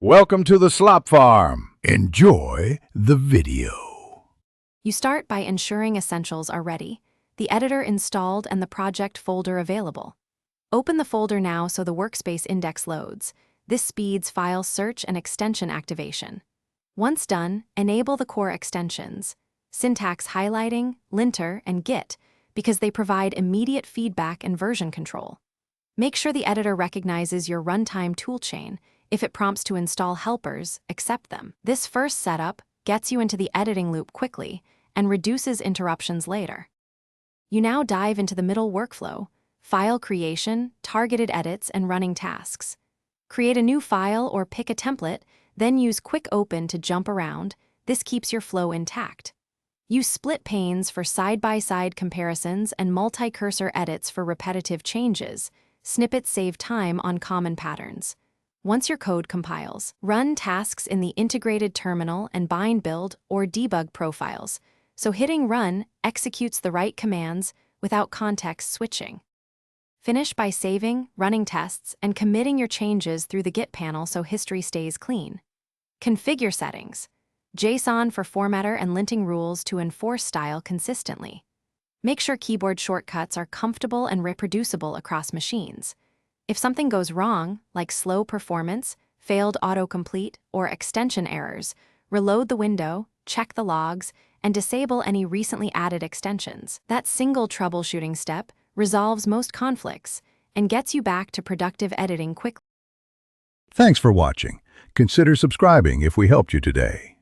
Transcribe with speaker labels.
Speaker 1: Welcome to the Slop Farm. Enjoy the video.
Speaker 2: You start by ensuring essentials are ready, the editor installed and the project folder available. Open the folder now so the workspace index loads. This speeds file search and extension activation. Once done, enable the core extensions, syntax highlighting, linter, and git, because they provide immediate feedback and version control. Make sure the editor recognizes your runtime toolchain. If it prompts to install helpers, accept them. This first setup gets you into the editing loop quickly and reduces interruptions later. You now dive into the middle workflow: file creation, targeted edits, and running tasks. Create a new file or pick a template, then use Quick Open to jump around. This keeps your flow intact. Use split panes for side-by-side comparisons and multi-cursor edits for repetitive changes. Snippets save time on common patterns. Once your code compiles, run tasks in the integrated terminal and bind build or debug profiles, so hitting run executes the right commands without context switching. Finish by saving, running tests, and committing your changes through the Git panel so history stays clean. Configure settings: JSON for formatter and linting rules to enforce style consistently. Make sure keyboard shortcuts are comfortable and reproducible across machines. If something goes wrong, like slow performance, failed autocomplete, or extension errors, reload the window, check the logs, and disable any recently added extensions. That single troubleshooting step resolves most conflicts and gets you back to productive editing quickly.
Speaker 1: Thanks for watching. Consider subscribing if we helped you today.